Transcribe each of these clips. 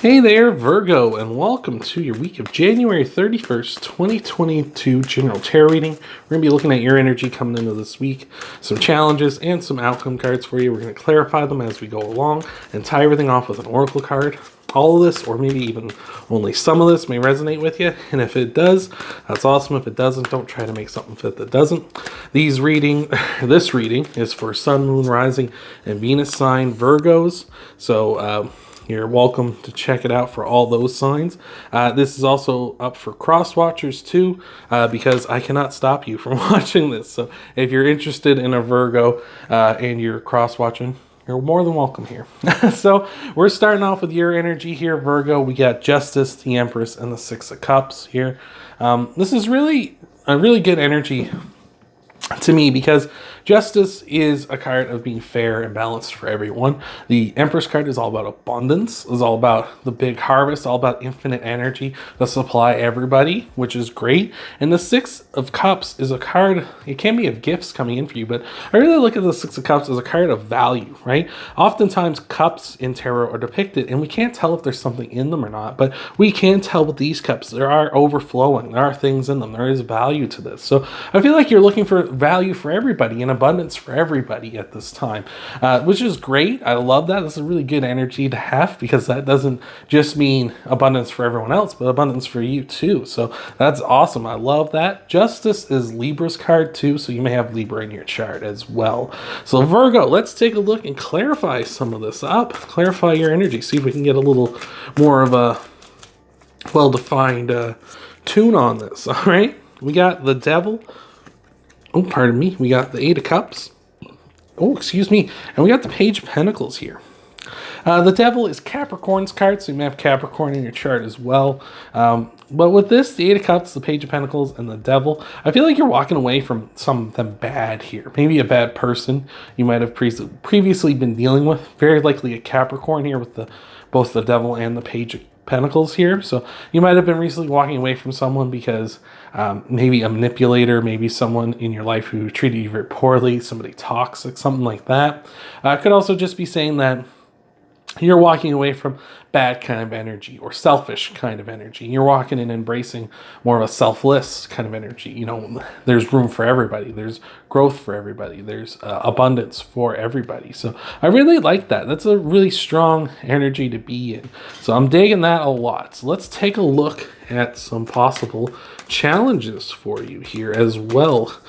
Hey there, Virgo, and welcome to your week of January 31st, 2022 general tarot reading. We're going to be looking at your energy coming into this week, some challenges, and some outcome cards for you. We're going to clarify them as we go along and tie everything off with an oracle card. All of this, or maybe even only some of this, may resonate with you, and if it does, that's awesome. If it doesn't, don't try to make something fit that doesn't. This reading is for Sun, Moon, Rising, and Venus sign Virgos, so you're welcome to check it out for all those signs. This is also up for cross watchers too, because I cannot stop you from watching this. So if you're interested in a Virgo and you're cross watching, you're more than welcome here. So we're starting off with your energy here, Virgo. We got Justice, the Empress, and the Six of Cups here. This is really a really good energy to me because Justice is a card of being fair and balanced for everyone. The Empress card is all about abundance, is all about the big harvest, all about infinite energy to supply everybody, which is great. And the Six of Cups is a card, it can be of gifts coming in for you, but I really look at the Six of Cups as a card of value, right? Oftentimes cups in tarot are depicted and we can't tell if there's something in them or not, but we can tell with these cups, there are overflowing, there are things in them, there is value to this. So I feel like you're looking for value for everybody and abundance for everybody at this time, which is great. I love that. This is a really good energy to have because that doesn't just mean abundance for everyone else, but abundance for you too. So that's awesome. I love that. Justice is Libra's card too, so you may have Libra in your chart as well. So Virgo, let's take a look and clarify some of this up, clarify your energy, see if we can get a little more of a well-defined tune on this. All right, we got the Devil. Oh, pardon me. We got the Eight of Cups. Oh, excuse me. And we got the Page of Pentacles here. The Devil is Capricorn's card, so you may have Capricorn in your chart as well. But with this, the Eight of Cups, the Page of Pentacles, and the Devil, I feel like you're walking away from something bad here. Maybe a bad person you might have previously been dealing with. Very likely a Capricorn here with both the Devil and the Page of Pentacles here. So you might have been recently walking away from someone because maybe a manipulator, maybe someone in your life who treated you very poorly, somebody toxic, something like that. Could also just be saying that you're walking away from bad kind of energy or selfish kind of energy. You're walking in embracing more of a selfless kind of energy. You know, there's room for everybody. There's growth for everybody. There's abundance for everybody. So I really like that. That's a really strong energy to be in. So I'm digging that a lot. So let's take a look at some possible challenges for you here as well,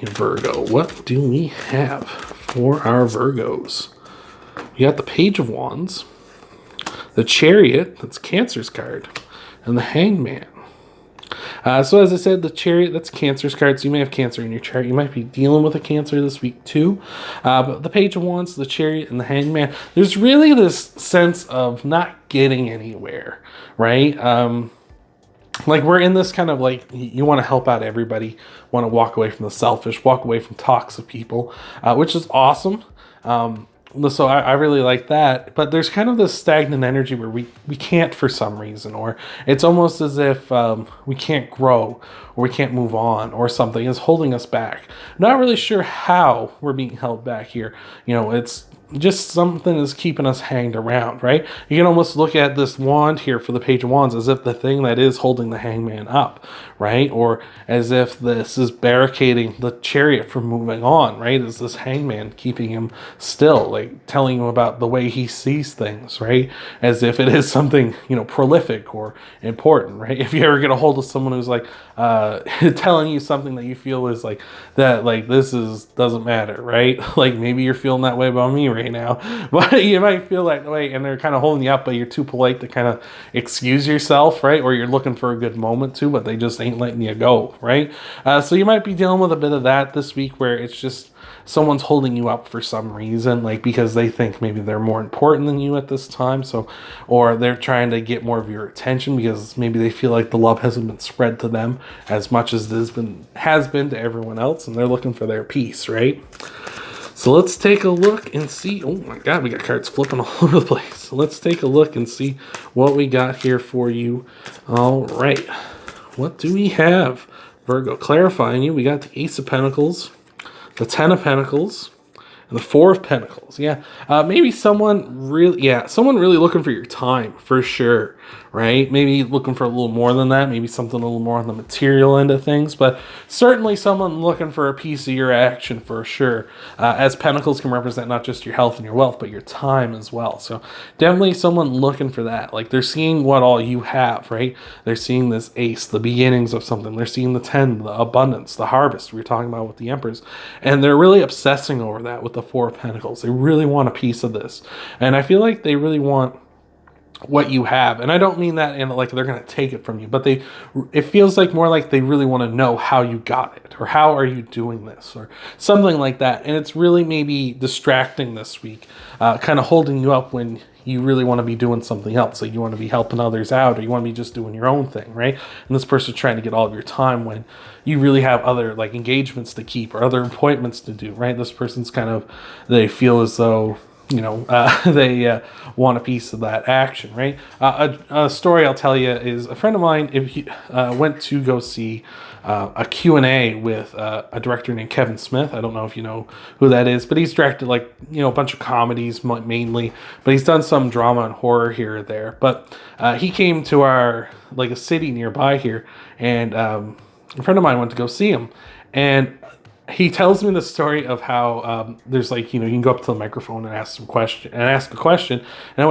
Virgo. What do we have for our Virgos? We got the Page of Wands, the Chariot, that's Cancer's card, and the Hangman. So as I said, the Chariot, that's Cancer's card, so you may have Cancer in your chart. You might be dealing with a Cancer this week too. But the Page of Wands, the Chariot, and the Hangman, there's really this sense of not getting anywhere, right? Like we're in this kind of like, you want to help out everybody, want to walk away from the selfish, walk away from toxic people, which is awesome. So I really like that, but there's kind of this stagnant energy where we can't for some reason, or it's almost as if we can't grow or we can't move on or something is holding us back. Not really sure how we're being held back here. You know, it's just something is keeping us hanged around, right? You can almost look at this wand here for the Page of Wands as if the thing that is holding the Hangman up, right? Or as if this is barricading the Chariot from moving on, right? Is this Hangman keeping him still, like telling him about the way he sees things, right? As if it is something, you know, prolific or important, right? If you ever get a hold of someone who's like telling you something that you feel is like that, like doesn't matter, right? Like maybe you're feeling that way about me right now, but you might feel that way and they're kind of holding you up, but you're too polite to kind of excuse yourself, right? Or you're looking for a good moment too, but they just ain't letting you go, right? So you might be dealing with a bit of that this week where it's just someone's holding you up for some reason, like because they think maybe they're more important than you at this time. So, or they're trying to get more of your attention because maybe they feel like the love hasn't been spread to them as much as it has been to everyone else, and they're looking for their peace, right? So let's take a look and see. Oh my God, we got cards flipping all over the place. So let's take a look and see what we got here for you. All right. What do we have? Virgo, clarifying you. We got the Ace of Pentacles, the Ten of Pentacles, And the Four of Pentacles. Yeah. Maybe someone really looking for your time for sure. Right? Maybe looking for a little more than that. Maybe something a little more on the material end of things. But certainly someone looking for a piece of your action for sure. As Pentacles can represent not just your health and your wealth, but your time as well. So definitely someone looking for that. Like they're seeing what all you have, right? They're seeing this ace, the beginnings of something. They're seeing the 10, the abundance, the harvest we were talking about with the Empress. And they're really obsessing over that with the Four of Pentacles. They really want a piece of this. And I feel like they really want what you have. And I don't mean that in like they're going to take it from you, but it feels like more like they really want to know how you got it, or how are you doing this, or something like that. And it's really maybe distracting this week, kind of holding you up when you really want to be doing something else. Like you want to be helping others out, or you want to be just doing your own thing, right? And this person's trying to get all of your time when you really have other like engagements to keep or other appointments to do, right? This person's kind of, they feel as though they want a piece of that action, right? A story I'll tell you is a friend of mine, if he went to go see a Q&A with a director named Kevin Smith. I don't know if you know who that is, but he's directed like, a bunch of comedies mainly, but he's done some drama and horror here or there. But he came to our, like a city nearby here, and a friend of mine went to go see him. And he tells me the story of how there's like, you can go up to the microphone and ask a question, and then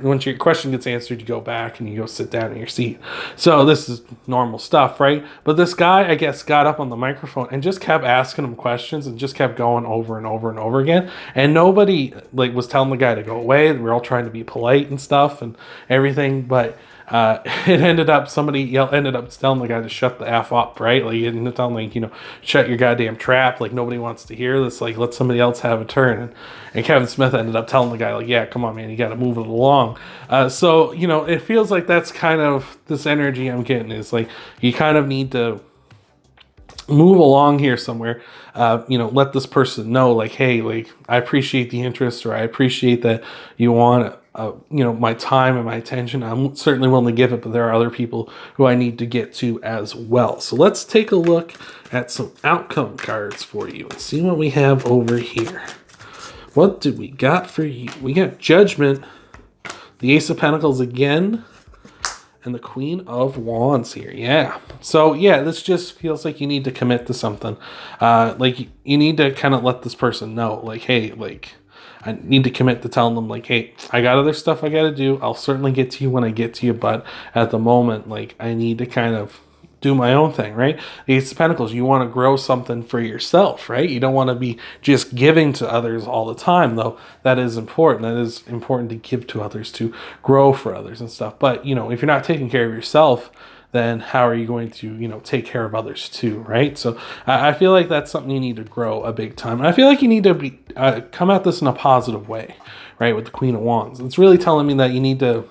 once your question gets answered, you go back and you go sit down in your seat. So this is normal stuff, right? But this guy, I guess, got up on the microphone and just kept asking him questions and just kept going over and over and over again. And nobody like was telling the guy to go away. We're all trying to be polite and stuff and everything, but it ended up ended up telling the guy to shut the F up, right? Like, ended up telling, like, shut your goddamn trap. Like, nobody wants to hear this. Like, let somebody else have a turn. And Kevin Smith ended up telling the guy, like, yeah, come on, man, you got to move it along. So, it feels like that's kind of this energy I'm getting is like, you kind of need to move along here somewhere. Let this person know, like, hey, like, I appreciate the interest, or I appreciate that you want my time and my attention. I'm certainly willing to give it, but there are other people who I need to get to as well. So let's take a look at some outcome cards for you and see what we have over here. What do we got for you? We got Judgment, the Ace of Pentacles again, and the Queen of Wands here. Yeah. So yeah, this just feels like you need to commit to something. Like you need to kind of let this person know, like, hey, like, I need to commit to telling them, like, hey, I got other stuff I got to do. I'll certainly get to you when I get to you. But at the moment, like, I need to kind of do my own thing, right? The Ace of Pentacles, you want to grow something for yourself, right? You don't want to be just giving to others all the time, though. That is important. That is important to give to others, to grow for others and stuff. But, if you're not taking care of yourself, then how are you going to, take care of others too, right? So I feel like that's something you need to grow a big time. And I feel like you need to come at this in a positive way, right? With the Queen of Wands. It's really telling me that you need to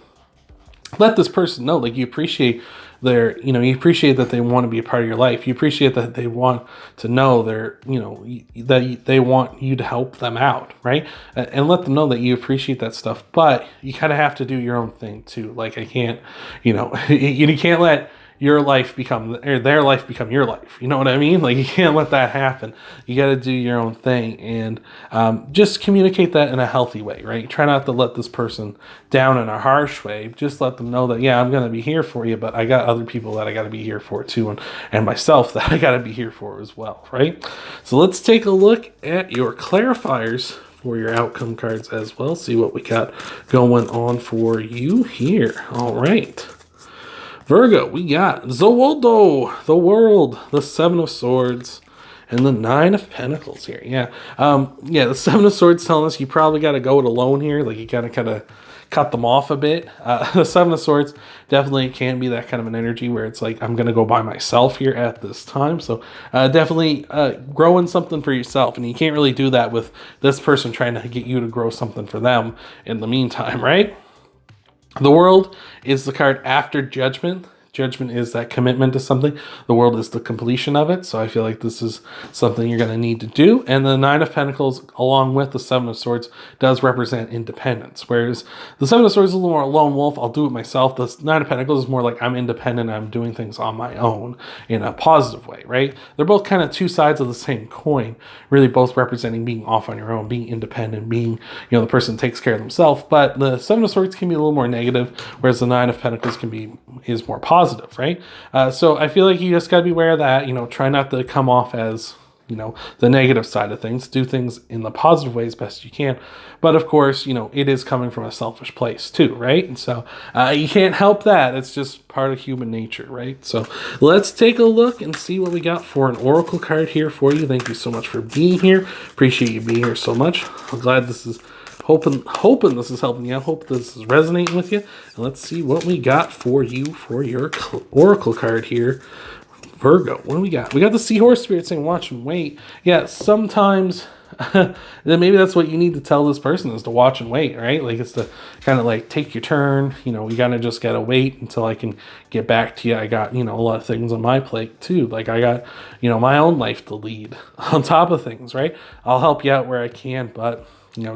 let this person know, like, you appreciate you appreciate that they want to be a part of your life. You appreciate that they want to know that they want you to help them out, right? And let them know that you appreciate that stuff. But you kind of have to do your own thing too. Like, I can't, you can't let your life become, or their life become your life. You know what I mean? Like, you can't let that happen. You got to do your own thing, and just communicate that in a healthy way, right? Try not to let this person down in a harsh way. Just let them know that, yeah, I'm going to be here for you, but I got other people that I got to be here for too, and myself that I got to be here for as well, right? So let's take a look at your clarifiers for your outcome cards as well. See what we got going on for you here. All right. Virgo, we got the World, the Seven of Swords, and the Nine of Pentacles here. Yeah. The Seven of Swords telling us you probably got to go it alone here. Like, you got to kind of cut them off a bit. The Seven of Swords definitely can be that kind of an energy where it's like, I'm going to go by myself here at this time. So definitely growing something for yourself. And you can't really do that with this person trying to get you to grow something for them in the meantime, right? The World is the card after Judgment. Judgment is that commitment to something. The World is the completion of it. So I feel like this is something you're going to need to do. And the Nine of Pentacles, along with the Seven of Swords, does represent independence. Whereas the Seven of Swords is a little more lone wolf. I'll do it myself. The Nine of Pentacles is more like I'm independent. I'm doing things on my own in a positive way, right? They're both kind of two sides of the same coin, really both representing being off on your own, being independent, being, the person takes care of themselves. But the Seven of Swords can be a little more negative, whereas the Nine of Pentacles is more positive, right? So I feel like you just got to be aware of that. Try not to come off as the negative side of things. Do things in the positive way as best you can. But of course, it is coming from a selfish place too, right? And so you can't help that. It's just part of human nature, right? So let's take a look and see what we got for an oracle card here for you. Thank you so much for being here. Appreciate you being here so much. I'm glad this is hoping this is helping you. I hope this is resonating with you. And let's see what we got for you for your oracle card here. Virgo, what do we got? We got the Seahorse Spirit saying watch and wait. Yeah, sometimes then maybe that's what you need to tell this person, is to watch and wait, right? Like, it's to kind of like take your turn. You just gotta wait until I can get back to you. I got, a lot of things on my plate too. Like, I got, my own life to lead on top of things, right? I'll help you out where I can, but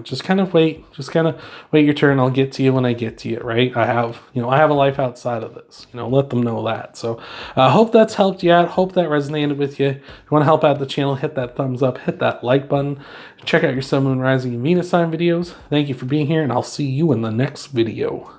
just kind of wait. Just kind of wait your turn. I'll get to you when I get to you, right? I have a life outside of this. Let them know that. So I hope that's helped you out. Hope that resonated with you. If you want to help out the channel, hit that thumbs up, hit that like button. Check out your Sun, Moon, Rising, and Venus sign videos. Thank you for being here, and I'll see you in the next video.